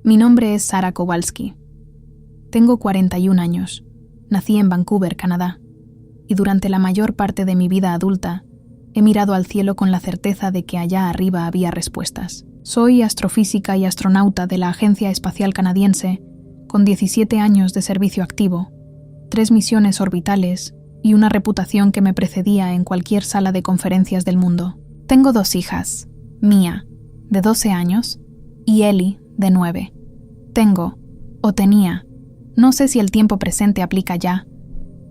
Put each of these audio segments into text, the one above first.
Mi nombre es Sara Kowalski. Tengo 41 años. Nací en Vancouver, Canadá, y durante la mayor parte de mi vida adulta he mirado al cielo con la certeza de que allá arriba había respuestas. Soy astrofísica y astronauta de la Agencia Espacial Canadiense, con 17 años de servicio activo, 3 misiones orbitales y una reputación que me precedía en cualquier sala de conferencias del mundo. Tengo 2 hijas, Mia, de 12 años, y Ellie, de 9. Tengo, o tenía, no sé si el tiempo presente aplica ya,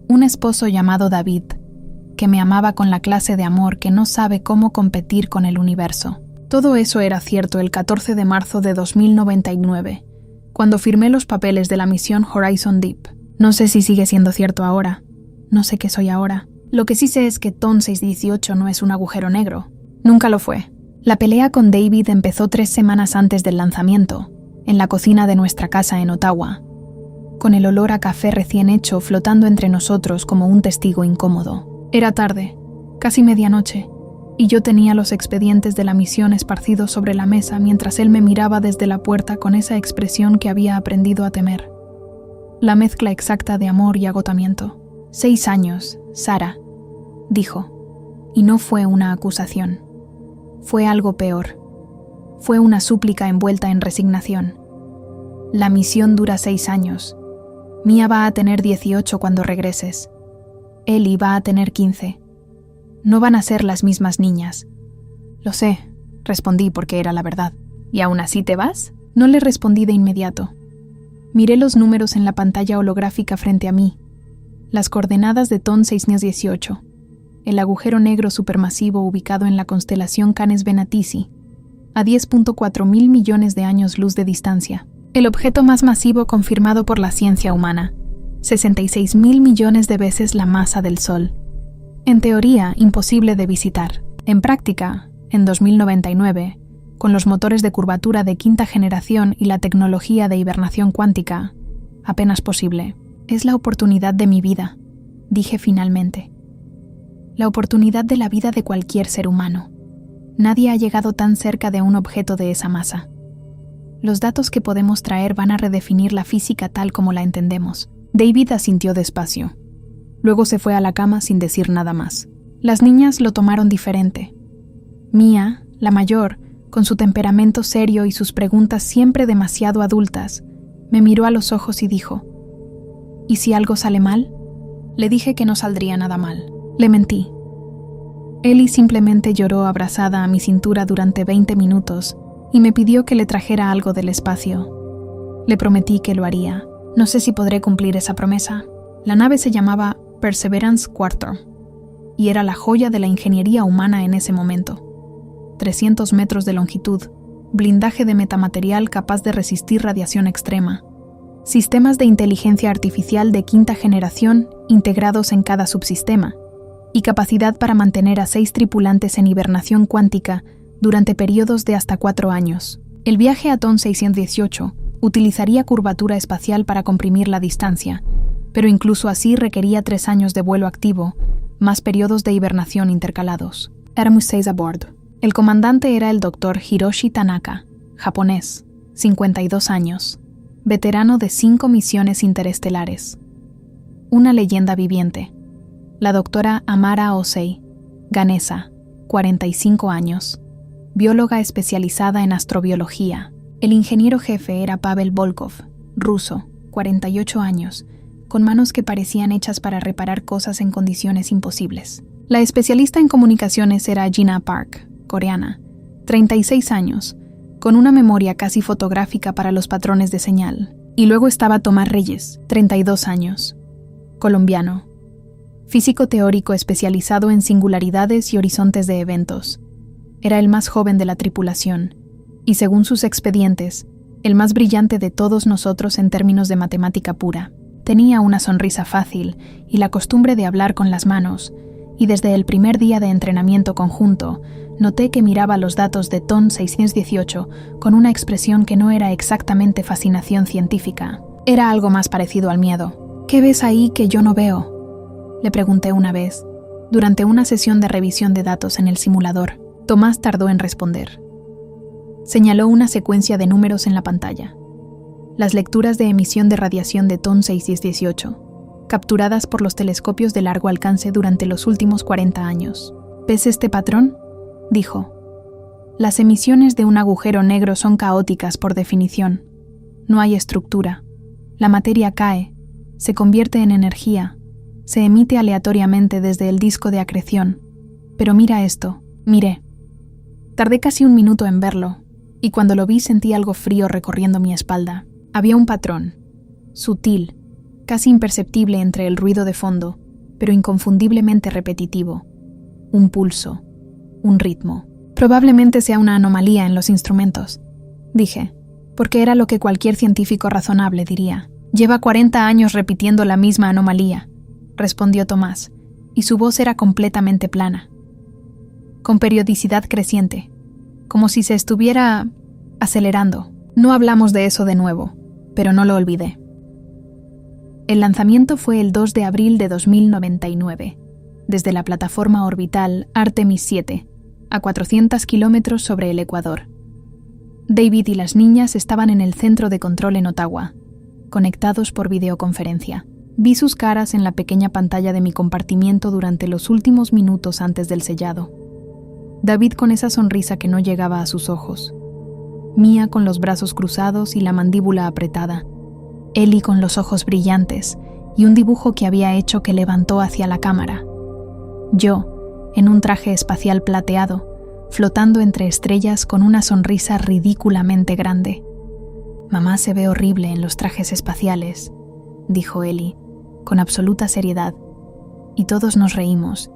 un esposo llamado David, que me amaba con la clase de amor que no sabe cómo competir con el universo. Todo eso era cierto el 14 de marzo de 2099, cuando firmé los papeles de la misión Horizon Deep. No sé si sigue siendo cierto ahora. No sé qué soy ahora. Lo que sí sé es que TON 618 no es un agujero negro. Nunca lo fue. La pelea con David empezó 3 semanas antes del lanzamiento, en la cocina de nuestra casa en Ottawa, con el olor a café recién hecho flotando entre nosotros como un testigo incómodo. Era tarde, casi medianoche, y yo tenía los expedientes de la misión esparcidos sobre la mesa mientras él me miraba desde la puerta con esa expresión que había aprendido a temer. La mezcla exacta de amor y agotamiento. 6 años, Sara, dijo, y no fue una acusación. Fue algo peor. Fue una súplica envuelta en resignación. La misión dura 6 años. Mia va a tener 18 cuando regreses. Ellie va a tener 15. No van a ser las mismas niñas. Lo sé, respondí porque era la verdad. ¿Y aún así te vas? No le respondí de inmediato. Miré los números en la pantalla holográfica frente a mí. Las coordenadas de TON 618. El agujero negro supermasivo ubicado en la constelación Canes Venatici, a 10.4 mil millones de años luz de distancia. El objeto más masivo confirmado por la ciencia humana, 66 mil millones de veces la masa del Sol. En teoría, imposible de visitar. En práctica, en 2099, con los motores de curvatura de 5ª generación y la tecnología de hibernación cuántica, apenas posible. Es la oportunidad de mi vida, dije finalmente. La oportunidad de la vida de cualquier ser humano. Nadie ha llegado tan cerca de un objeto de esa masa. Los datos que podemos traer van a redefinir la física tal como la entendemos. David asintió despacio. Luego se fue a la cama sin decir nada más. Las niñas lo tomaron diferente. Mia, la mayor, con su temperamento serio y sus preguntas siempre demasiado adultas, me miró a los ojos y dijo: ¿y si algo sale mal? Le dije que no saldría nada mal. Le mentí. Ellie simplemente lloró abrazada a mi cintura durante 20 minutos y me pidió que le trajera algo del espacio. Le prometí que lo haría. No sé si podré cumplir esa promesa. La nave se llamaba Perseverance Quarter y era la joya de la ingeniería humana en ese momento. 300 metros de longitud, blindaje de metamaterial capaz de resistir radiación extrema, sistemas de inteligencia artificial de 5ª generación integrados en cada subsistema, y capacidad para mantener a 6 tripulantes en hibernación cuántica durante periodos de hasta 4 años. El viaje a TON 618 utilizaría curvatura espacial para comprimir la distancia, pero incluso así requería 3 años de vuelo activo, más periodos de hibernación intercalados. Éramos 6 a bordo. El comandante era el Dr. Hiroshi Tanaka, japonés, 52 años, veterano de 5 misiones interestelares. Una leyenda viviente. La doctora Amara Osei, ganesa, 45 años, bióloga especializada en astrobiología. El ingeniero jefe era Pavel Volkov, ruso, 48 años, con manos que parecían hechas para reparar cosas en condiciones imposibles. La especialista en comunicaciones era Gina Park, coreana, 36 años, con una memoria casi fotográfica para los patrones de señal. Y luego estaba Tomás Reyes, 32 años, colombiano, físico teórico especializado en singularidades y horizontes de eventos. Era el más joven de la tripulación, y según sus expedientes, el más brillante de todos nosotros en términos de matemática pura. Tenía una sonrisa fácil y la costumbre de hablar con las manos, y desde el primer día de entrenamiento conjunto, noté que miraba los datos de TON 618 con una expresión que no era exactamente fascinación científica. Era algo más parecido al miedo. ¿Qué ves ahí que yo no veo?, le pregunté una vez, durante una sesión de revisión de datos en el simulador. Tomás tardó en responder. Señaló una secuencia de números en la pantalla. las lecturas de emisión de radiación de TON 618, capturadas por los telescopios de largo alcance durante los últimos 40 años. ¿Ves este patrón?, dijo. Las emisiones de un agujero negro son caóticas por definición. No hay estructura. La materia cae, se convierte en energía, se emite aleatoriamente desde el disco de acreción. Pero mira esto. Miré. Tardé casi un minuto en verlo, y cuando lo vi sentí algo frío recorriendo mi espalda. Había un patrón, sutil, casi imperceptible entre el ruido de fondo, pero inconfundiblemente repetitivo. Un pulso, un ritmo. Probablemente sea una anomalía en los instrumentos, dije, porque era lo que cualquier científico razonable diría. Lleva 40 años repitiendo la misma anomalía, respondió Tomás, y su voz era completamente plana, con periodicidad creciente, como si se estuviera acelerando. No hablamos de eso de nuevo, pero no lo olvidé. El lanzamiento fue el 2 de abril de 2099, desde la plataforma orbital Artemis 7, a 400 kilómetros sobre el Ecuador. David y las niñas estaban en el centro de control en Ottawa, conectados por videoconferencia. Vi sus caras en la pequeña pantalla de mi compartimiento durante los últimos minutos antes del sellado. David con esa sonrisa que no llegaba a sus ojos. Mia con los brazos cruzados y la mandíbula apretada. Ellie con los ojos brillantes y un dibujo que había hecho que levantó hacia la cámara. Yo, en un traje espacial plateado, flotando entre estrellas con una sonrisa ridículamente grande. «Mamá se ve horrible en los trajes espaciales», dijo Ellie, con absoluta seriedad, y todos nos reímos,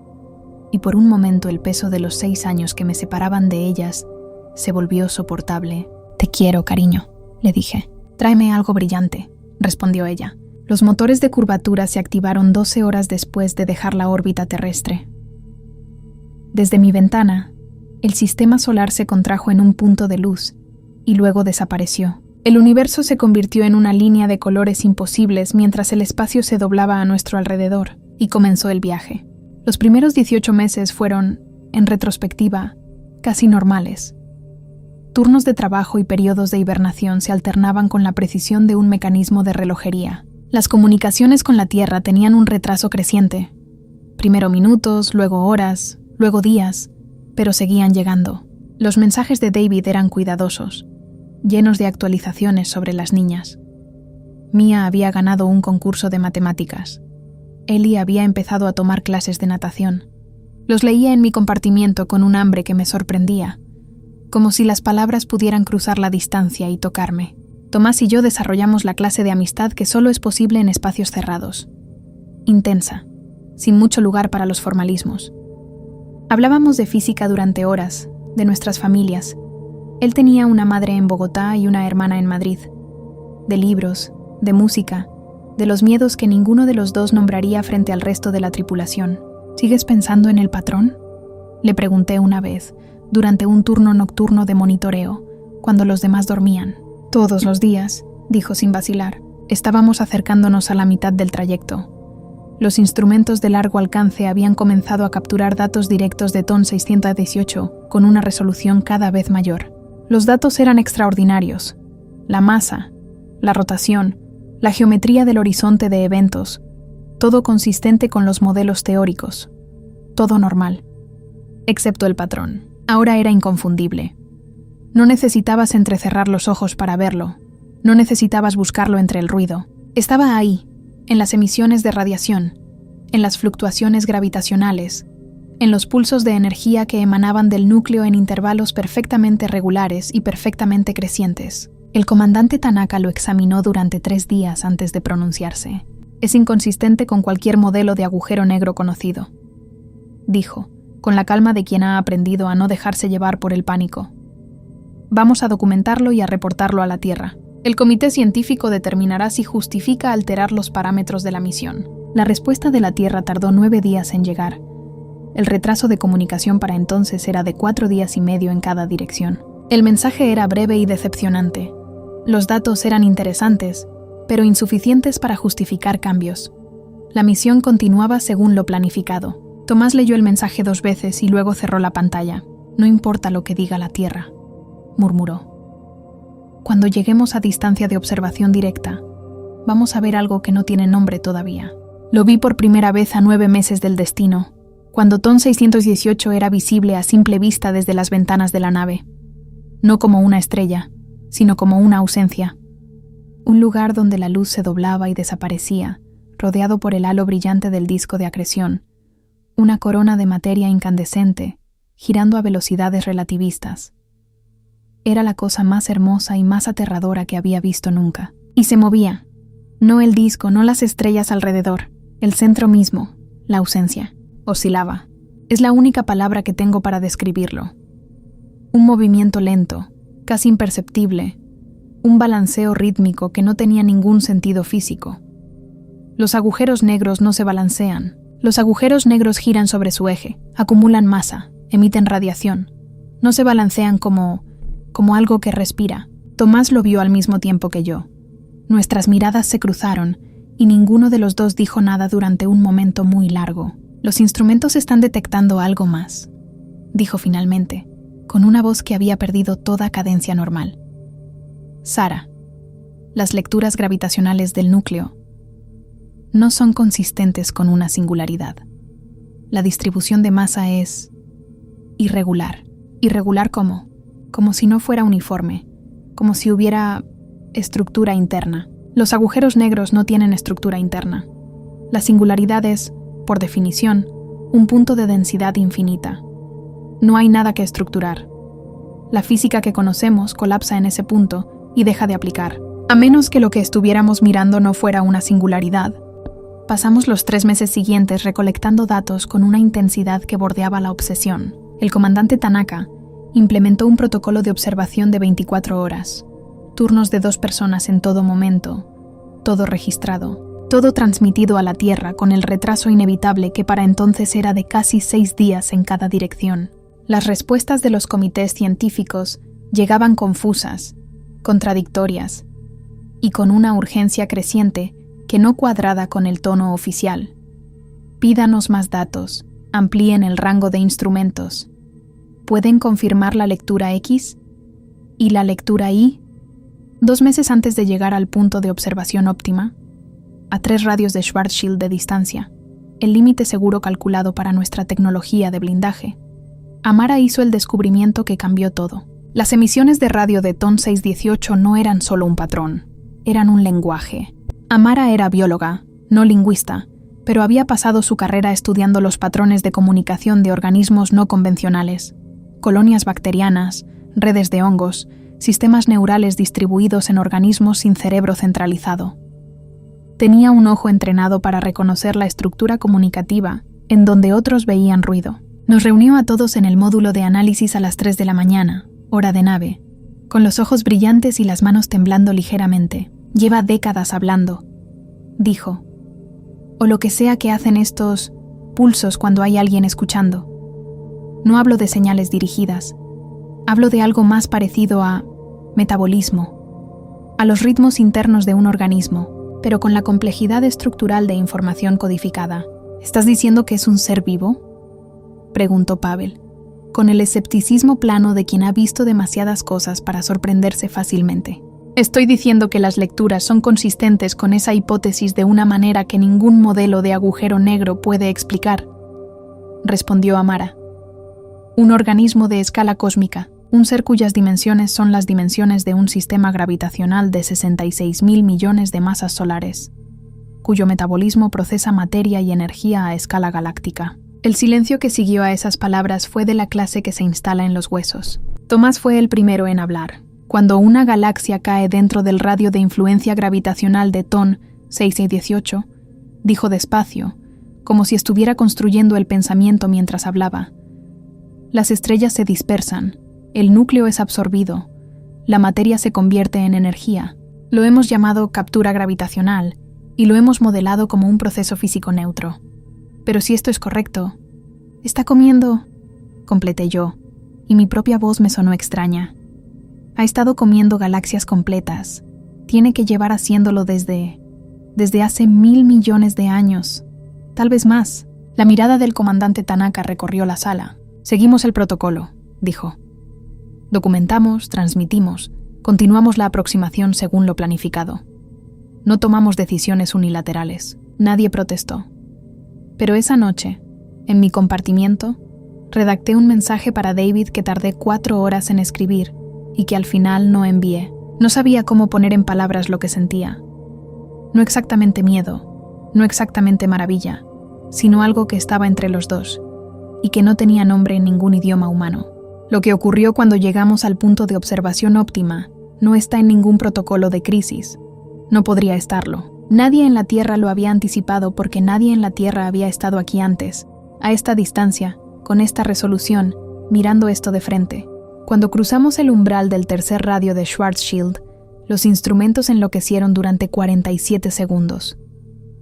y por un momento el peso de los 6 años que me separaban de ellas se volvió soportable. «Te quiero, cariño», le dije. «Tráeme algo brillante», respondió ella. Los motores de curvatura se activaron 12 horas después de dejar la órbita terrestre. Desde mi ventana, el sistema solar se contrajo en un punto de luz y luego desapareció. El universo se convirtió en una línea de colores imposibles mientras el espacio se doblaba a nuestro alrededor, y comenzó el viaje. Los primeros 18 meses fueron, en retrospectiva, casi normales. Turnos de trabajo y periodos de hibernación se alternaban con la precisión de un mecanismo de relojería. Las comunicaciones con la Tierra tenían un retraso creciente. Primero minutos, luego horas, luego días, pero seguían llegando. Los mensajes de David eran cuidadosos, llenos de actualizaciones sobre las niñas. Mia había ganado un concurso de matemáticas. Ellie había empezado a tomar clases de natación. Los leía en mi compartimiento con un hambre que me sorprendía, como si las palabras pudieran cruzar la distancia y tocarme. Tomás y yo desarrollamos la clase de amistad que solo es posible en espacios cerrados. Intensa, sin mucho lugar para los formalismos. Hablábamos de física durante horas, de nuestras familias. Él tenía una madre en Bogotá y una hermana en Madrid. De libros, de música, de los miedos que ninguno de los dos nombraría frente al resto de la tripulación. ¿Sigues pensando en el patrón?, le pregunté una vez, durante un turno nocturno de monitoreo, cuando los demás dormían. Todos los días, dijo sin vacilar. Estábamos acercándonos a la mitad del trayecto. Los instrumentos de largo alcance habían comenzado a capturar datos directos de TON 618 con una resolución cada vez mayor. Los datos eran extraordinarios. La masa, la rotación, la geometría del horizonte de eventos, todo consistente con los modelos teóricos. Todo normal. Excepto el patrón. Ahora era inconfundible. No necesitabas entrecerrar los ojos para verlo. No necesitabas buscarlo entre el ruido. Estaba ahí, en las emisiones de radiación, en las fluctuaciones gravitacionales, en los pulsos de energía que emanaban del núcleo en intervalos perfectamente regulares y perfectamente crecientes. El comandante Tanaka lo examinó durante 3 días antes de pronunciarse. Es inconsistente con cualquier modelo de agujero negro conocido, dijo, con la calma de quien ha aprendido a no dejarse llevar por el pánico. Vamos a documentarlo y a reportarlo a la Tierra. El comité científico determinará si justifica alterar los parámetros de la misión. La respuesta de la Tierra tardó 9 días en llegar. El retraso de comunicación para entonces era de 4 días y medio en cada dirección. El mensaje era breve y decepcionante. Los datos eran interesantes, pero insuficientes para justificar cambios. La misión continuaba según lo planificado. Tomás leyó el mensaje 2 veces y luego cerró la pantalla. No importa lo que diga la Tierra, murmuró. Cuando lleguemos a distancia de observación directa, vamos a ver algo que no tiene nombre todavía. Lo vi por primera vez a 9 meses del destino, cuando TON 618 era visible a simple vista desde las ventanas de la nave. No como una estrella, sino como una ausencia. Un lugar donde la luz se doblaba y desaparecía, rodeado por el halo brillante del disco de acreción, una corona de materia incandescente, girando a velocidades relativistas. Era la cosa más hermosa y más aterradora que había visto nunca. Y se movía. No el disco, no las estrellas alrededor, el centro mismo, la ausencia. Oscilaba. Es la única palabra que tengo para describirlo. Un movimiento lento, casi imperceptible, un balanceo rítmico que no tenía ningún sentido físico. Los agujeros negros no se balancean. Los agujeros negros giran sobre su eje, acumulan masa, emiten radiación. No se balancean como algo que respira. Tomás lo vio al mismo tiempo que yo. Nuestras miradas se cruzaron y ninguno de los dos dijo nada durante un momento muy largo. Los instrumentos están detectando algo más, dijo finalmente, con una voz que había perdido toda cadencia normal. Sara, las lecturas gravitacionales del núcleo no son consistentes con una singularidad. La distribución de masa es irregular. ¿Irregular cómo? Como si no fuera uniforme, como si hubiera estructura interna. Los agujeros negros no tienen estructura interna. La singularidad es, por definición, un punto de densidad infinita. No hay nada que estructurar. La física que conocemos colapsa en ese punto y deja de aplicar. A menos que lo que estuviéramos mirando no fuera una singularidad. Pasamos los 3 meses siguientes recolectando datos con una intensidad que bordeaba la obsesión. El comandante Tanaka implementó un protocolo de observación de 24 horas, turnos de 2 personas en todo momento, todo registrado, todo transmitido a la Tierra con el retraso inevitable que para entonces era de casi 6 días en cada dirección. Las respuestas de los comités científicos llegaban confusas, contradictorias y con una urgencia creciente que no cuadrada con el tono oficial. Pídanos más datos, amplíen el rango de instrumentos. ¿Pueden confirmar la lectura X? ¿Y la lectura Y? 2 meses antes de llegar al punto de observación óptima, a 3 radios de Schwarzschild de distancia, el límite seguro calculado para nuestra tecnología de blindaje, Amara hizo el descubrimiento que cambió todo. Las emisiones de radio de TON 618 no eran solo un patrón, eran un lenguaje. Amara era bióloga, no lingüista, pero había pasado su carrera estudiando los patrones de comunicación de organismos no convencionales, colonias bacterianas, redes de hongos, sistemas neurales distribuidos en organismos sin cerebro centralizado. Tenía un ojo entrenado para reconocer la estructura comunicativa en donde otros veían ruido. Nos reunió a todos en el módulo de análisis a las 3 de la mañana, hora de nave, con los ojos brillantes y las manos temblando ligeramente. Lleva décadas hablando, dijo. O lo que sea que hacen estos pulsos cuando hay alguien escuchando. No hablo de señales dirigidas. Hablo de algo más parecido a metabolismo, a los ritmos internos de un organismo, pero con la complejidad estructural de información codificada. ¿Estás diciendo que es un ser vivo?, preguntó Pavel, con el escepticismo plano de quien ha visto demasiadas cosas para sorprenderse fácilmente. Estoy diciendo que las lecturas son consistentes con esa hipótesis de una manera que ningún modelo de agujero negro puede explicar, respondió Amara. Un organismo de escala cósmica, un ser cuyas dimensiones son las dimensiones de un sistema gravitacional de 66.000 millones de masas solares, cuyo metabolismo procesa materia y energía a escala galáctica. El silencio que siguió a esas palabras fue de la clase que se instala en los huesos. Tomás fue el primero en hablar. Cuando una galaxia cae dentro del radio de influencia gravitacional de TON 618, dijo despacio, como si estuviera construyendo el pensamiento mientras hablaba. Las estrellas se dispersan, el núcleo es absorbido, la materia se convierte en energía. Lo hemos llamado captura gravitacional y lo hemos modelado como un proceso físico neutro. Pero si esto es correcto, está comiendo, completé yo, y mi propia voz me sonó extraña. Ha estado comiendo galaxias completas. Tiene que llevar haciéndolo desde hace 1.000 millones de años, tal vez más. La mirada del comandante Tanaka recorrió la sala. Seguimos el protocolo, dijo. Documentamos, transmitimos, Continuamos la aproximación según lo planificado. No tomamos decisiones unilaterales. Nadie protestó. Pero esa noche, en mi compartimiento, redacté un mensaje para David que tardé 4 horas en escribir y que al final no envié. No sabía cómo poner en palabras lo que sentía. No exactamente miedo, no exactamente maravilla, sino algo que estaba entre los dos y que no tenía nombre en ningún idioma humano. Lo que ocurrió cuando llegamos al punto de observación óptima no está en ningún protocolo de crisis. No podría estarlo. Nadie en la Tierra lo había anticipado porque nadie en la Tierra había estado aquí antes, a esta distancia, con esta resolución, mirando esto de frente. Cuando cruzamos el umbral del tercer radio de Schwarzschild, los instrumentos enloquecieron durante 47 segundos.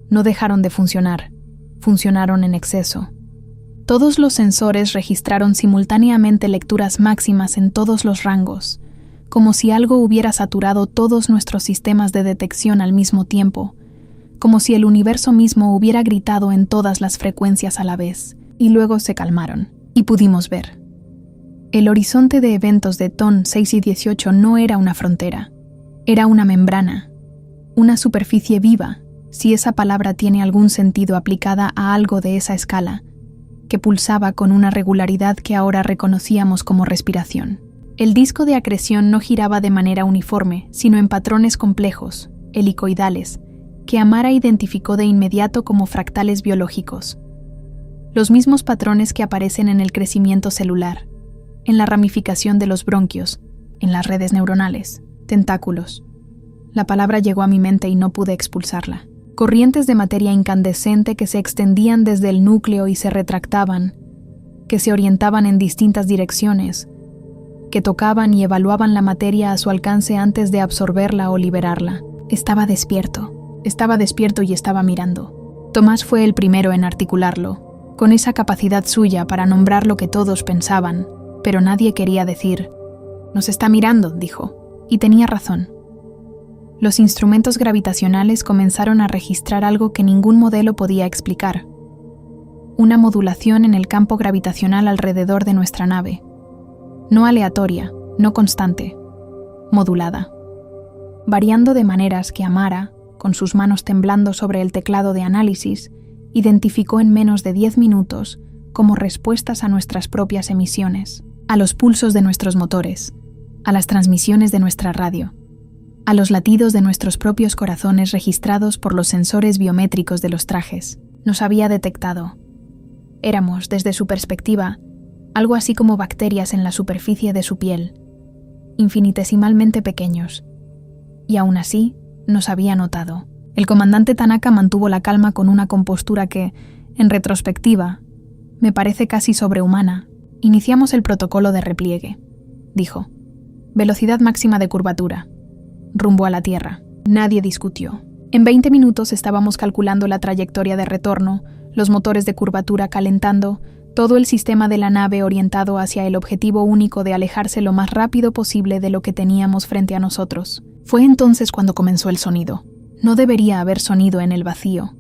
No dejaron de funcionar. Funcionaron en exceso. Todos los sensores registraron simultáneamente lecturas máximas en todos los rangos, como si algo hubiera saturado todos nuestros sistemas de detección al mismo tiempo, como si el universo mismo hubiera gritado en todas las frecuencias a la vez, y luego se calmaron, y pudimos ver. El horizonte de eventos de TON 6 y 18 no era una frontera, era una membrana, una superficie viva, si esa palabra tiene algún sentido aplicada a algo de esa escala, que pulsaba con una regularidad que ahora reconocíamos como respiración. El disco de acreción no giraba de manera uniforme, sino en patrones complejos, helicoidales, que Amara identificó de inmediato como fractales biológicos. Los mismos patrones que aparecen en el crecimiento celular, en la ramificación de los bronquios, en las redes neuronales, tentáculos. La palabra llegó a mi mente y no pude expulsarla. Corrientes de materia incandescente que se extendían desde el núcleo y se retractaban, que se orientaban en distintas direcciones, que tocaban y evaluaban la materia a su alcance antes de absorberla o liberarla. Estaba despierto y estaba mirando. Tomás fue el primero en articularlo, con esa capacidad suya para nombrar lo que todos pensaban, pero nadie quería decir. «Nos está mirando», dijo, y tenía razón. Los instrumentos gravitacionales comenzaron a registrar algo que ningún modelo podía explicar. Una modulación en el campo gravitacional alrededor de nuestra nave. No aleatoria, no constante, modulada. Variando de maneras que Amara, con sus manos temblando sobre el teclado de análisis, identificó en menos de 10 minutos como respuestas a nuestras propias emisiones, a los pulsos de nuestros motores, a las transmisiones de nuestra radio, a los latidos de nuestros propios corazones registrados por los sensores biométricos de los trajes. Nos había detectado. Éramos, desde su perspectiva, algo así como bacterias en la superficie de su piel, infinitesimalmente pequeños. Y aún así, nos había notado. El comandante Tanaka mantuvo la calma con una compostura que, en retrospectiva, me parece casi sobrehumana. Iniciamos el protocolo de repliegue, dijo. Velocidad máxima de curvatura. Rumbo a la Tierra. Nadie discutió. En 20 minutos estábamos calculando la trayectoria de retorno, los motores de curvatura calentando, todo el sistema de la nave orientado hacia el objetivo único de alejarse lo más rápido posible de lo que teníamos frente a nosotros. Fue entonces cuando comenzó el sonido. No debería haber sonido en el vacío.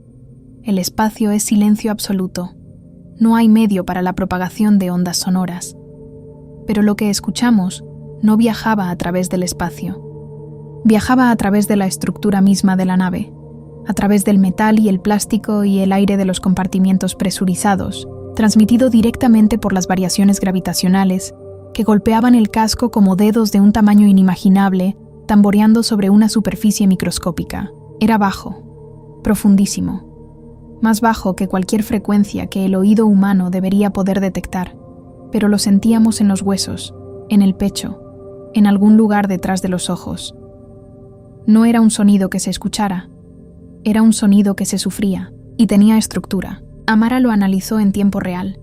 El espacio es silencio absoluto. No hay medio para la propagación de ondas sonoras. Pero lo que escuchamos no viajaba a través del espacio. Viajaba a través de la estructura misma de la nave, a través del metal y el plástico y el aire de los compartimientos presurizados, transmitido directamente por las variaciones gravitacionales que golpeaban el casco como dedos de un tamaño inimaginable, tamboreando sobre una superficie microscópica. Era bajo, profundísimo, más bajo que cualquier frecuencia que el oído humano debería poder detectar, pero lo sentíamos en los huesos, en el pecho, en algún lugar detrás de los ojos. No era un sonido que se escuchara, era un sonido que se sufría y tenía estructura. Amara lo analizó en tiempo real,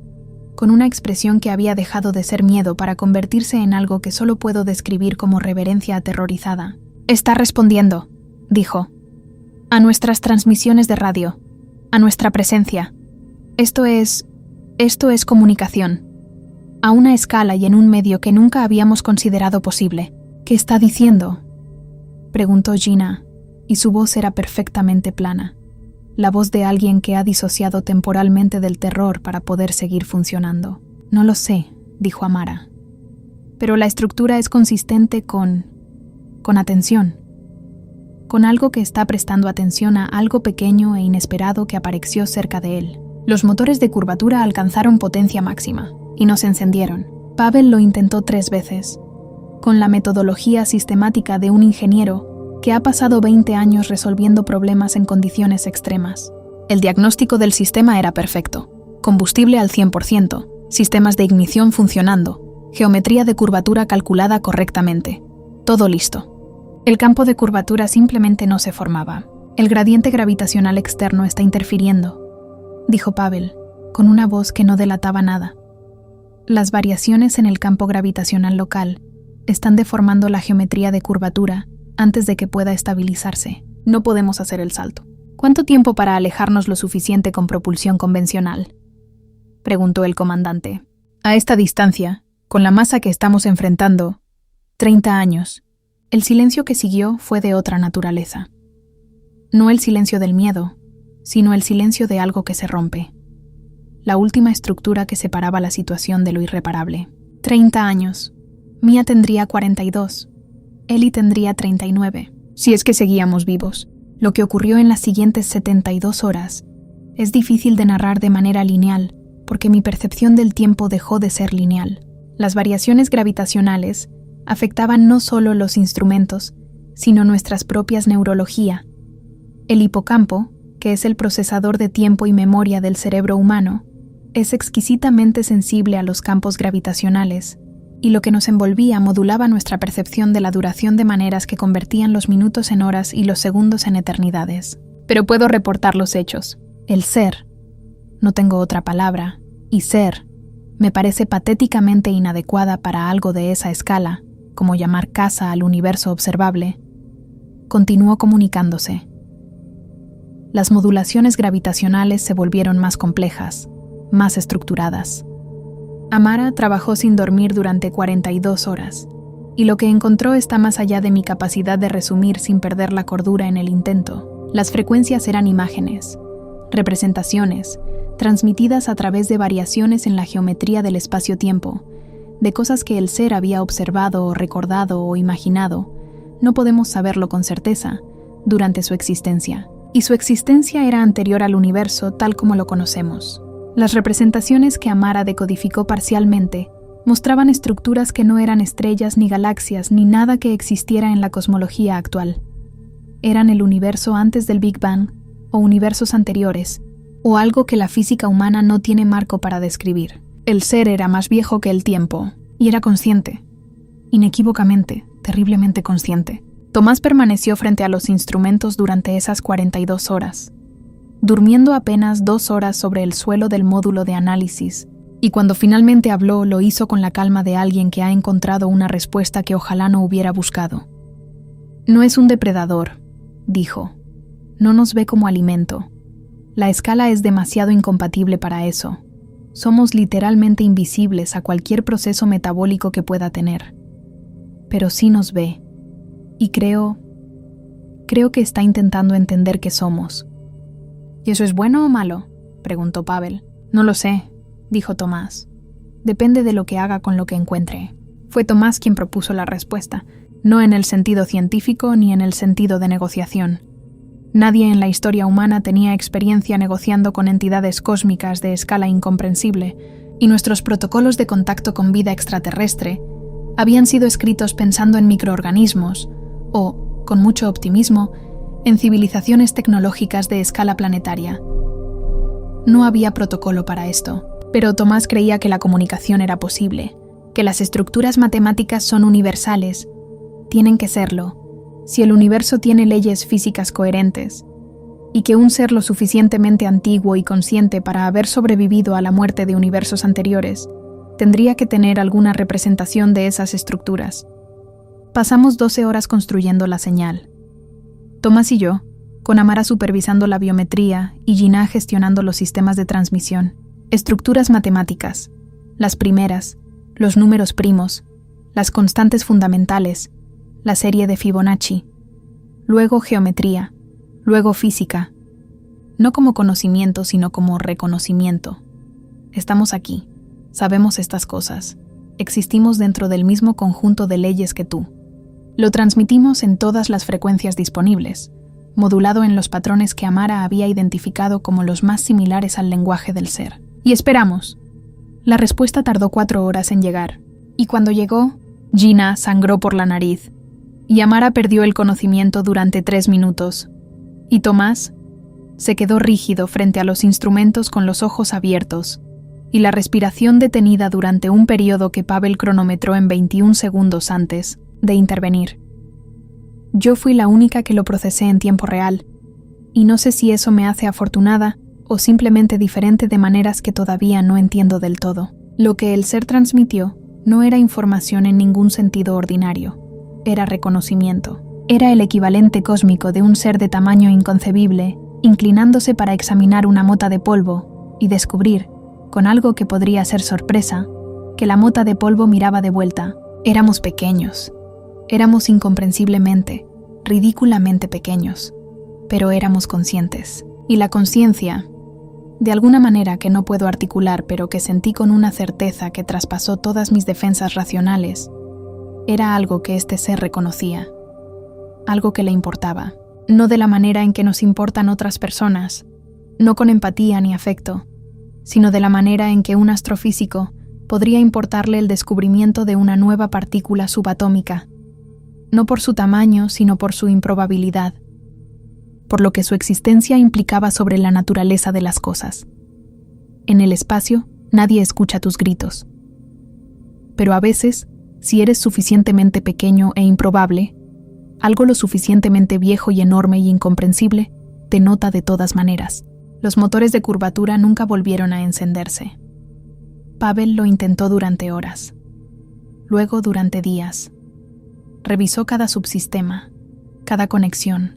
con una expresión que había dejado de ser miedo para convertirse en algo que solo puedo describir como reverencia aterrorizada. «Está respondiendo», dijo, «a nuestras transmisiones de radio, a nuestra presencia. Esto es comunicación, a una escala y en un medio que nunca habíamos considerado posible». «¿Qué está diciendo?», preguntó Gina, y su voz era perfectamente plana. La voz de alguien que ha disociado temporalmente del terror para poder seguir funcionando. «No lo sé», dijo Amara. «Pero la estructura es consistente con con atención, con algo que está prestando atención a algo pequeño e inesperado que apareció cerca de él. Los motores de curvatura alcanzaron potencia máxima y nos encendieron. Pavel lo intentó 3 veces, con la metodología sistemática de un ingeniero que ha pasado 20 años resolviendo problemas en condiciones extremas. El diagnóstico del sistema era perfecto. Combustible al 100%, sistemas de ignición funcionando, geometría de curvatura calculada correctamente. Todo listo. El campo de curvatura simplemente no se formaba. El gradiente gravitacional externo está interfiriendo, dijo Pavel, con una voz que no delataba nada. Las variaciones en el campo gravitacional local están deformando la geometría de curvatura antes de que pueda estabilizarse. No podemos hacer el salto. ¿Cuánto tiempo para alejarnos lo suficiente con propulsión convencional?, preguntó el comandante. A esta distancia, con la masa que estamos enfrentando, 30 años. El silencio que siguió fue de otra naturaleza. No el silencio del miedo, sino el silencio de algo que se rompe. La última estructura que separaba la situación de lo irreparable. 30 años. Mia tendría 42. Eli tendría 39. Si es que seguíamos vivos. Lo que ocurrió en las siguientes 72 horas es difícil de narrar de manera lineal, porque mi percepción del tiempo dejó de ser lineal. Las variaciones gravitacionales afectaban no solo los instrumentos, sino nuestras propias neurología. El hipocampo, que es el procesador de tiempo y memoria del cerebro humano, es exquisitamente sensible a los campos gravitacionales, y lo que nos envolvía modulaba nuestra percepción de la duración de maneras que convertían los minutos en horas y los segundos en eternidades. Pero puedo reportar los hechos. El ser, no tengo otra palabra, y ser, me parece patéticamente inadecuada para algo de esa escala, como llamar casa al universo observable, continuó comunicándose. Las modulaciones gravitacionales se volvieron más complejas, más estructuradas. Amara trabajó sin dormir durante 42 horas, y lo que encontró está más allá de mi capacidad de resumir sin perder la cordura en el intento. Las frecuencias eran imágenes, representaciones, transmitidas a través de variaciones en la geometría del espacio-tiempo, de cosas que el ser había observado o recordado o imaginado, no podemos saberlo con certeza, durante su existencia. Y su existencia era anterior al universo tal como lo conocemos. Las representaciones que Amara decodificó parcialmente mostraban estructuras que no eran estrellas ni galaxias ni nada que existiera en la cosmología actual. Eran el universo antes del Big Bang o universos anteriores, o algo que la física humana no tiene marco para describir. El ser era más viejo que el tiempo, y era consciente, inequívocamente, terriblemente consciente. Tomás permaneció frente a los instrumentos durante esas 42 horas, durmiendo apenas 2 horas sobre el suelo del módulo de análisis, y cuando finalmente habló lo hizo con la calma de alguien que ha encontrado una respuesta que ojalá no hubiera buscado. No es un depredador, dijo. No nos ve como alimento. La escala es demasiado incompatible para eso. Somos literalmente invisibles a cualquier proceso metabólico que pueda tener. Pero sí nos ve. Y creo que está intentando entender qué somos. ¿Y eso es bueno o malo?, preguntó Pavel. No lo sé, dijo Tomás. Depende de lo que haga con lo que encuentre. Fue Tomás quien propuso la respuesta, no en el sentido científico ni en el sentido de negociación. Nadie en la historia humana tenía experiencia negociando con entidades cósmicas de escala incomprensible, y nuestros protocolos de contacto con vida extraterrestre habían sido escritos pensando en microorganismos, o, con mucho optimismo, en civilizaciones tecnológicas de escala planetaria. No había protocolo para esto, pero Tomás creía que la comunicación era posible, que las estructuras matemáticas son universales, tienen que serlo, si el universo tiene leyes físicas coherentes, y que un ser lo suficientemente antiguo y consciente para haber sobrevivido a la muerte de universos anteriores tendría que tener alguna representación de esas estructuras. Pasamos 12 horas construyendo la señal. Tomás y yo, con Amara supervisando la biometría y Gina gestionando los sistemas de transmisión. Estructuras matemáticas, las primeras, los números primos, las constantes fundamentales, la serie de Fibonacci, luego geometría, luego física, no como conocimiento sino como reconocimiento. Estamos aquí, sabemos estas cosas, existimos dentro del mismo conjunto de leyes que tú. Lo transmitimos en todas las frecuencias disponibles, modulado en los patrones que Amara había identificado como los más similares al lenguaje del ser. Y esperamos. La respuesta tardó 4 horas en llegar, y cuando llegó, Gina sangró por la nariz, y Amara perdió el conocimiento durante 3 minutos, y Tomás se quedó rígido frente a los instrumentos con los ojos abiertos, y la respiración detenida durante un periodo que Pavel cronometró en 21 segundos antes de intervenir. Yo fui la única que lo procesé en tiempo real, y no sé si eso me hace afortunada o simplemente diferente de maneras que todavía no entiendo del todo. Lo que el ser transmitió no era información en ningún sentido ordinario, era reconocimiento. Era el equivalente cósmico de un ser de tamaño inconcebible, inclinándose para examinar una mota de polvo y descubrir, con algo que podría ser sorpresa, que la mota de polvo miraba de vuelta. Éramos pequeños. Éramos incomprensiblemente, ridículamente pequeños, pero éramos conscientes. Y la conciencia, de alguna manera que no puedo articular pero que sentí con una certeza que traspasó todas mis defensas racionales, era algo que este ser reconocía, algo que le importaba, no de la manera en que nos importan otras personas, no con empatía ni afecto, sino de la manera en que un astrofísico podría importarle el descubrimiento de una nueva partícula subatómica, no por su tamaño, sino por su improbabilidad, por lo que su existencia implicaba sobre la naturaleza de las cosas. En el espacio, nadie escucha tus gritos. Pero a veces, si eres suficientemente pequeño e improbable, algo lo suficientemente viejo y enorme y incomprensible te nota de todas maneras. Los motores de curvatura nunca volvieron a encenderse. Pavel lo intentó durante horas, luego durante días. Revisó cada subsistema, cada conexión,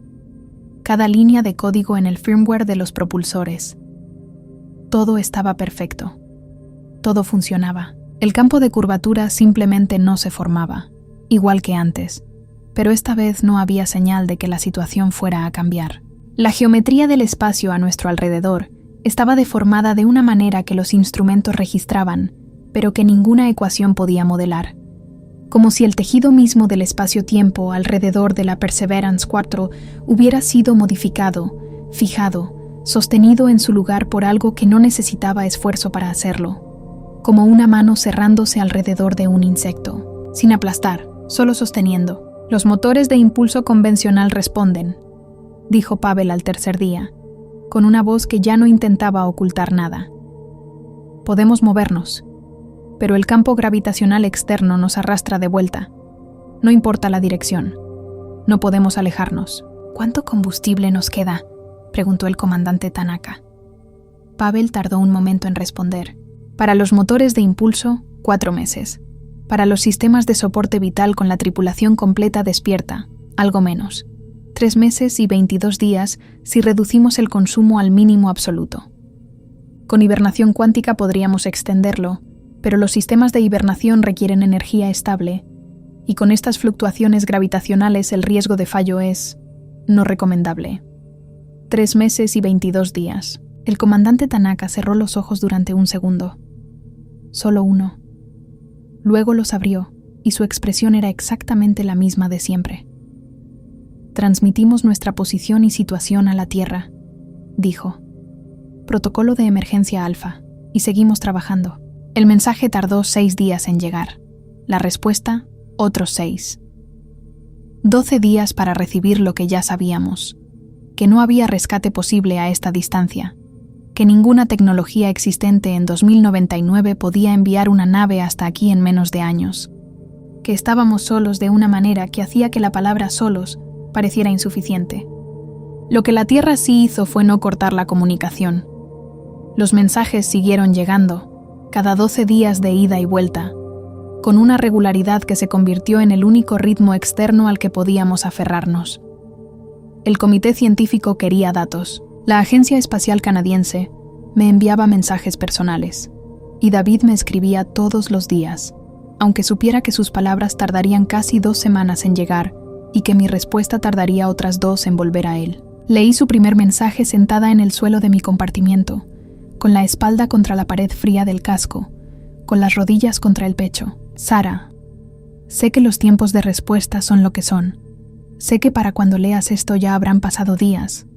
cada línea de código en el firmware de los propulsores. Todo estaba perfecto. Todo funcionaba. El campo de curvatura simplemente no se formaba, igual que antes, pero esta vez no había señal de que la situación fuera a cambiar. La geometría del espacio a nuestro alrededor estaba deformada de una manera que los instrumentos registraban, pero que ninguna ecuación podía modelar. Como si el tejido mismo del espacio-tiempo alrededor de la Perseverance 4 hubiera sido modificado, fijado, sostenido en su lugar por algo que no necesitaba esfuerzo para hacerlo, como una mano cerrándose alrededor de un insecto, sin aplastar, solo sosteniendo. Los motores de impulso convencional responden, dijo Pavel al tercer día, con una voz que ya no intentaba ocultar nada. Podemos movernos, pero el campo gravitacional externo nos arrastra de vuelta. No importa la dirección. No podemos alejarnos. ¿Cuánto combustible nos queda?, preguntó el comandante Tanaka. Pavel tardó un momento en responder. Para los motores de impulso, 4 meses. Para los sistemas de soporte vital con la tripulación completa despierta, algo menos. 3 meses y 22 días si reducimos el consumo al mínimo absoluto. Con hibernación cuántica podríamos extenderlo, pero los sistemas de hibernación requieren energía estable, y con estas fluctuaciones gravitacionales el riesgo de fallo es no recomendable. 3 meses y 22 días. El comandante Tanaka cerró los ojos durante un segundo. Solo uno. Luego los abrió, y su expresión era exactamente la misma de siempre. Transmitimos nuestra posición y situación a la Tierra, dijo. Protocolo de emergencia alfa, y seguimos trabajando. El mensaje tardó 6 días en llegar. La respuesta, otros 6. 12 días para recibir lo que ya sabíamos, que no había rescate posible a esta distancia, que ninguna tecnología existente en 2099 podía enviar una nave hasta aquí en menos de años, que estábamos solos de una manera que hacía que la palabra solos pareciera insuficiente. Lo que la Tierra sí hizo fue no cortar la comunicación. Los mensajes siguieron llegando, cada 12 días de ida y vuelta, con una regularidad que se convirtió en el único ritmo externo al que podíamos aferrarnos. El comité científico quería datos. La Agencia Espacial Canadiense me enviaba mensajes personales, y David me escribía todos los días, aunque supiera que sus palabras tardarían casi 2 semanas en llegar y que mi respuesta tardaría otras 2 en volver a él. Leí su primer mensaje sentada en el suelo de mi compartimiento, con la espalda contra la pared fría del casco, con las rodillas contra el pecho. Sara, Sé que los tiempos de respuesta son lo que son. Sé que para cuando leas esto ya habrán pasado días,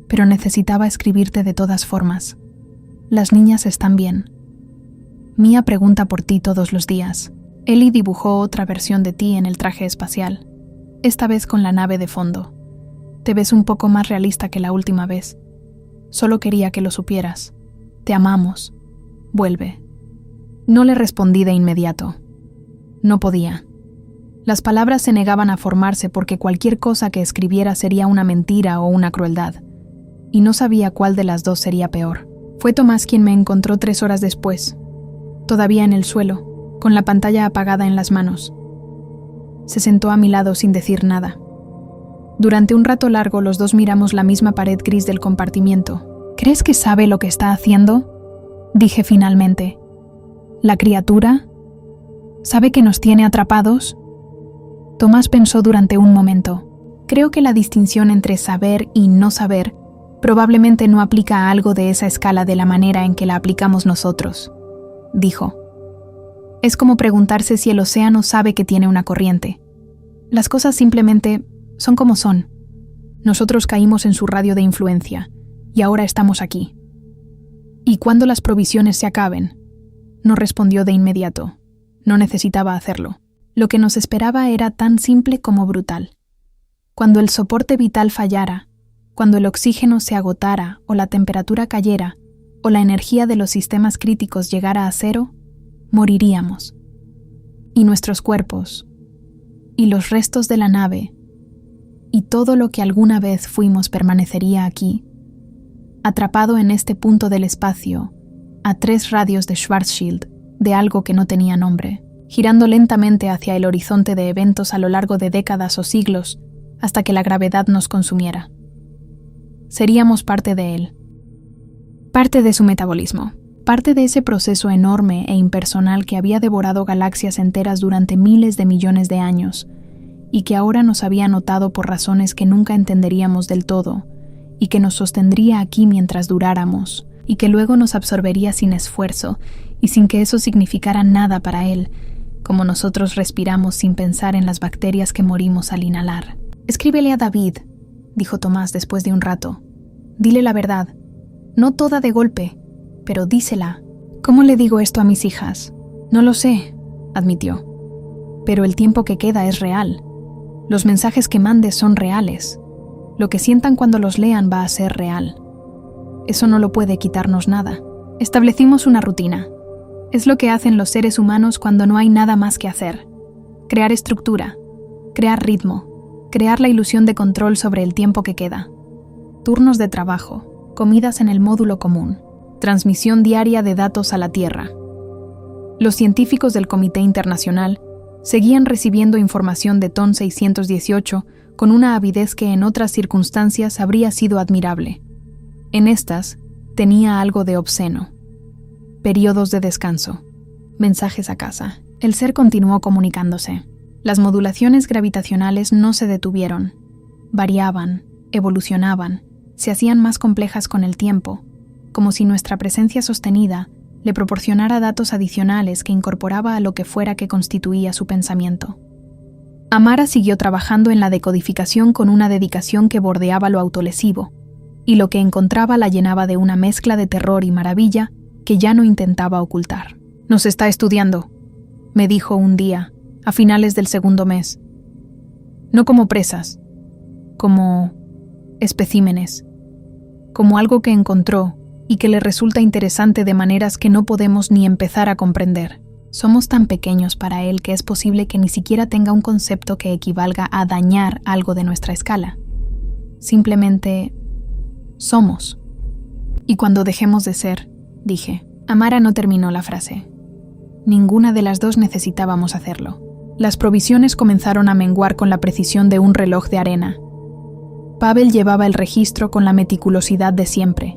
pero necesitaba escribirte de todas formas. Las niñas están bien. Mia pregunta por ti todos los días. Ellie dibujó otra versión de ti en el traje espacial, esta vez con la nave de fondo. Te ves un poco más realista que la última vez. Solo quería que lo supieras. Te amamos. Vuelve. No le respondí de inmediato. No podía. Las palabras se negaban a formarse porque cualquier cosa que escribiera sería una mentira o una crueldad, y no sabía cuál de las dos sería peor. Fue Tomás quien me encontró 3 horas después, todavía en el suelo, con la pantalla apagada en las manos. Se sentó a mi lado sin decir nada. Durante un rato largo los dos miramos la misma pared gris del compartimiento. ¿Crees que sabe lo que está haciendo?, dije finalmente. ¿La criatura? ¿Sabe que nos tiene atrapados? Tomás pensó durante un momento. Creo que la distinción entre saber y no saber probablemente no aplica a algo de esa escala de la manera en que la aplicamos nosotros, dijo. Es como preguntarse si el océano sabe que tiene una corriente. Las cosas simplemente son como son. Nosotros caímos en su radio de influencia, y ahora estamos aquí. ¿Y cuando las provisiones se acaben? No respondió de inmediato. No necesitaba hacerlo. Lo que nos esperaba era tan simple como brutal. Cuando el soporte vital fallara, cuando el oxígeno se agotara o la temperatura cayera, o la energía de los sistemas críticos llegara a 0, moriríamos. Y nuestros cuerpos, y los restos de la nave, y todo lo que alguna vez fuimos permanecería aquí, atrapado en este punto del espacio, a 3 radios de Schwarzschild, de algo que no tenía nombre, girando lentamente hacia el horizonte de eventos a lo largo de décadas o siglos, hasta que la gravedad nos consumiera. Seríamos parte de él, parte de su metabolismo. Parte de ese proceso enorme e impersonal que había devorado galaxias enteras durante miles de millones de años y que ahora nos había notado por razones que nunca entenderíamos del todo y que nos sostendría aquí mientras duráramos y que luego nos absorbería sin esfuerzo y sin que eso significara nada para él, como nosotros respiramos sin pensar en las bacterias que morimos al inhalar. «Escríbele a David», dijo Tomás después de un rato. «Dile la verdad. No toda de golpe, pero dísela». «¿Cómo le digo esto a mis hijas?» «No lo sé», admitió. «Pero el tiempo que queda es real. Los mensajes que mandes son reales. Lo que sientan cuando los lean va a ser real. Eso no lo puede quitarnos nada». Establecimos una rutina. Es lo que hacen los seres humanos cuando no hay nada más que hacer. Crear estructura, crear ritmo, crear la ilusión de control sobre el tiempo que queda. Turnos de trabajo, comidas en el módulo común, transmisión diaria de datos a la Tierra. Los científicos del Comité Internacional seguían recibiendo información de TON 618 con una avidez que en otras circunstancias habría sido admirable. En estas, tenía algo de obsceno. Periodos de descanso. Mensajes a casa. El ser continuó comunicándose. Las modulaciones gravitacionales no se detuvieron. Variaban, evolucionaban, se hacían más complejas con el tiempo, como si nuestra presencia sostenida le proporcionara datos adicionales que incorporaba a lo que fuera que constituía su pensamiento. Amara siguió trabajando en la decodificación con una dedicación que bordeaba lo autolesivo, y lo que encontraba la llenaba de una mezcla de terror y maravilla que ya no intentaba ocultar. «Nos está estudiando», me dijo un día, a finales del 2º mes. No como presas, como especímenes, como algo que encontró y que le resulta interesante de maneras que no podemos ni empezar a comprender. Somos tan pequeños para él que es posible que ni siquiera tenga un concepto que equivalga a dañar algo de nuestra escala. Simplemente somos. Y cuando dejemos de ser, dije. Amara no terminó la frase. Ninguna de las dos necesitábamos hacerlo. Las provisiones comenzaron a menguar con la precisión de un reloj de arena. Pavel llevaba el registro con la meticulosidad de siempre.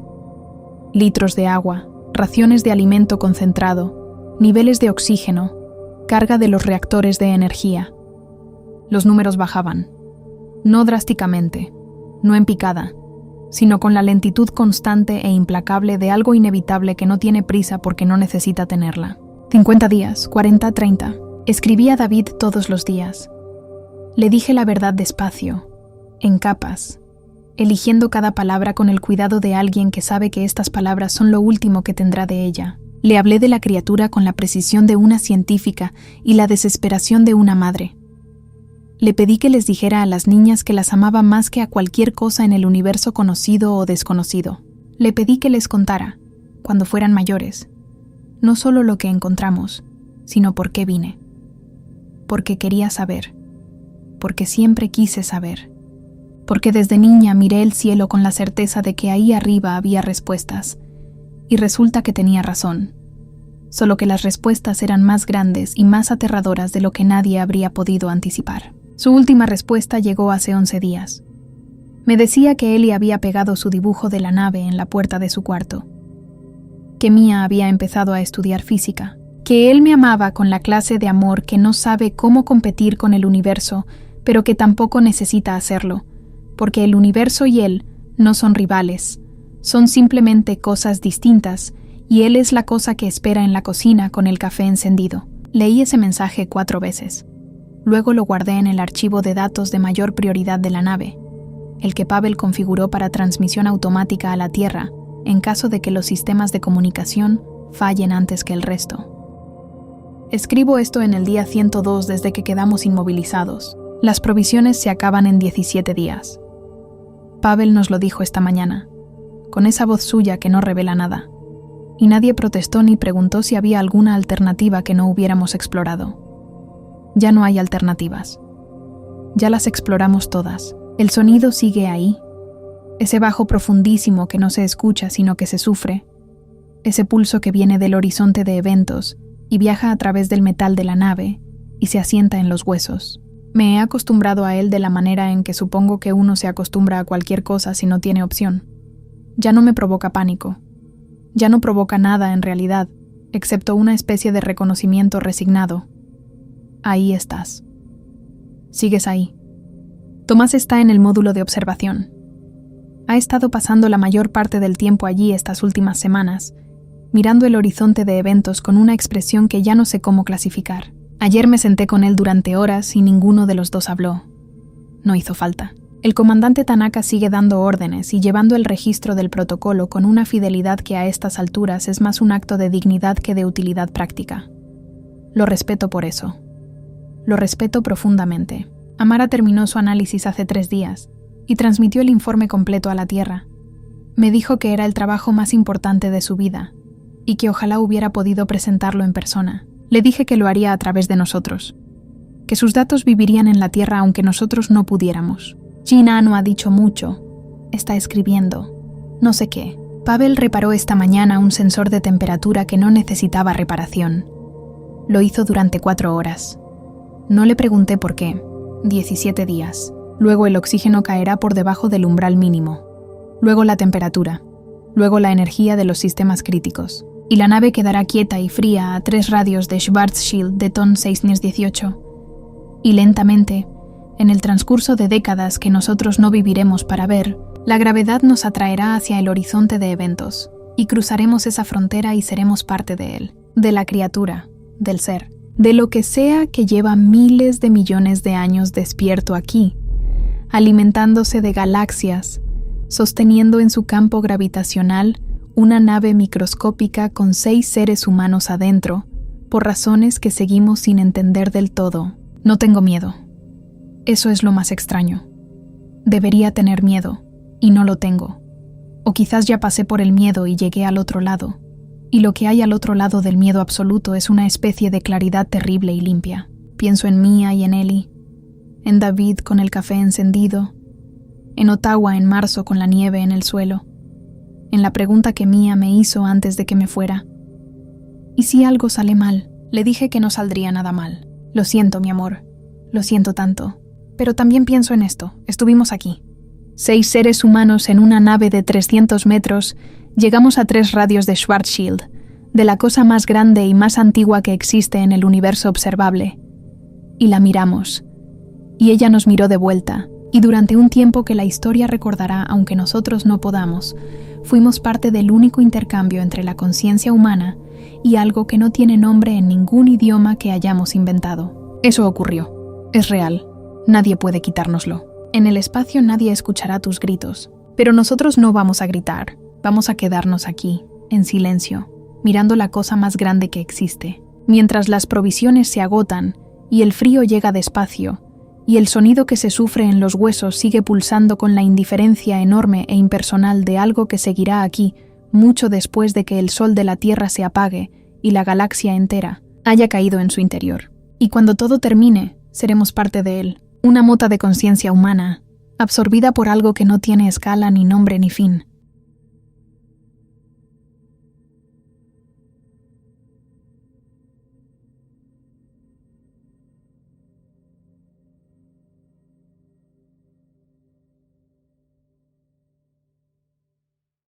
Litros de agua, raciones de alimento concentrado, niveles de oxígeno, carga de los reactores de energía. Los números bajaban. No drásticamente, no en picada, sino con la lentitud constante e implacable de algo inevitable que no tiene prisa porque no necesita tenerla. 50 días, 40, 30. Escribí a David todos los días. Le dije la verdad despacio, en capas, eligiendo cada palabra con el cuidado de alguien que sabe que estas palabras son lo último que tendrá de ella. Le hablé de la criatura con la precisión de una científica y la desesperación de una madre. Le pedí que les dijera a las niñas que las amaba más que a cualquier cosa en el universo conocido o desconocido. Le pedí que les contara, cuando fueran mayores, no solo lo que encontramos, sino por qué vine. Porque quería saber. Porque siempre quise saber. Porque desde niña miré el cielo con la certeza de que ahí arriba había respuestas. Y resulta que tenía razón. Solo que las respuestas eran más grandes y más aterradoras de lo que nadie habría podido anticipar. Su última respuesta llegó hace 11 días. Me decía que Eli había pegado su dibujo de la nave en la puerta de su cuarto. Que Mia había empezado a estudiar física. Que él me amaba con la clase de amor que no sabe cómo competir con el universo, pero que tampoco necesita hacerlo, porque el universo y él no son rivales, son simplemente cosas distintas, y él es la cosa que espera en la cocina con el café encendido. Leí ese mensaje 4 veces. Luego lo guardé en el archivo de datos de mayor prioridad de la nave, el que Pavel configuró para transmisión automática a la Tierra, en caso de que los sistemas de comunicación fallen antes que el resto. Escribo esto en el día 102 desde que quedamos inmovilizados. Las provisiones se acaban en 17 días. Pavel nos lo dijo esta mañana, con esa voz suya que no revela nada. Y nadie protestó ni preguntó si había alguna alternativa que no hubiéramos explorado. Ya no hay alternativas. Ya las exploramos todas. El sonido sigue ahí. Ese bajo profundísimo que no se escucha sino que se sufre. Ese pulso que viene del horizonte de eventos y viaja a través del metal de la nave y se asienta en los huesos. Me he acostumbrado a él de la manera en que supongo que uno se acostumbra a cualquier cosa si no tiene opción. Ya no me provoca pánico. Ya no provoca nada en realidad, excepto una especie de reconocimiento resignado. Ahí estás. Sigues ahí. Tomás está en el módulo de observación. Ha estado pasando la mayor parte del tiempo allí estas últimas semanas, mirando el horizonte de eventos con una expresión que ya no sé cómo clasificar. Ayer me senté con él durante horas y ninguno de los dos habló. No hizo falta. El comandante Tanaka sigue dando órdenes y llevando el registro del protocolo con una fidelidad que a estas alturas es más un acto de dignidad que de utilidad práctica. Lo respeto por eso. Lo respeto profundamente. Amara terminó su análisis hace 3 días y transmitió el informe completo a la Tierra. Me dijo que era el trabajo más importante de su vida y que ojalá hubiera podido presentarlo en persona. Le dije que lo haría a través de nosotros, que sus datos vivirían en la Tierra aunque nosotros no pudiéramos. Gina no ha dicho mucho. Está escribiendo. No sé qué. Pavel reparó esta mañana un sensor de temperatura que no necesitaba reparación. Lo hizo durante 4 horas. No le pregunté por qué. 17 días. Luego el oxígeno caerá por debajo del umbral mínimo. Luego la temperatura. Luego la energía de los sistemas críticos. Y la nave quedará quieta y fría a 3 radios de Schwarzschild de TON 618. Y lentamente, en el transcurso de décadas que nosotros no viviremos para ver, la gravedad nos atraerá hacia el horizonte de eventos, y cruzaremos esa frontera y seremos parte de él, de la criatura, del ser, de lo que sea que lleva miles de millones de años despierto aquí, alimentándose de galaxias, sosteniendo en su campo gravitacional una nave microscópica con 6 seres humanos adentro, por razones que seguimos sin entender del todo. No tengo miedo. Eso es lo más extraño. Debería tener miedo, y no lo tengo. O quizás ya pasé por el miedo y llegué al otro lado, y lo que hay al otro lado del miedo absoluto es una especie de claridad terrible y limpia. Pienso en Mia y en Eli, en David con el café encendido, en Ottawa en marzo con la nieve en el suelo, en la pregunta que Mia me hizo antes de que me fuera. ¿Y si algo sale mal? Le dije que no saldría nada mal. Lo siento, mi amor. Lo siento tanto. Pero también pienso en esto. Estuvimos aquí. 6 seres humanos en una nave de 300 metros. Llegamos a 3 radios de Schwarzschild, de la cosa más grande y más antigua que existe en el universo observable. Y la miramos. Y ella nos miró de vuelta. Y durante un tiempo que la historia recordará, aunque nosotros no podamos, fuimos parte del único intercambio entre la conciencia humana y algo que no tiene nombre en ningún idioma que hayamos inventado. Eso ocurrió. Es real. Nadie puede quitárnoslo. En el espacio nadie escuchará tus gritos. Pero nosotros no vamos a gritar. Vamos a quedarnos aquí, en silencio, mirando la cosa más grande que existe. Mientras las provisiones se agotan y el frío llega despacio, y el sonido que se sufre en los huesos sigue pulsando con la indiferencia enorme e impersonal de algo que seguirá aquí mucho después de que el sol de la Tierra se apague y la galaxia entera haya caído en su interior. Y cuando todo termine, seremos parte de él, una mota de conciencia humana, absorbida por algo que no tiene escala ni nombre ni fin.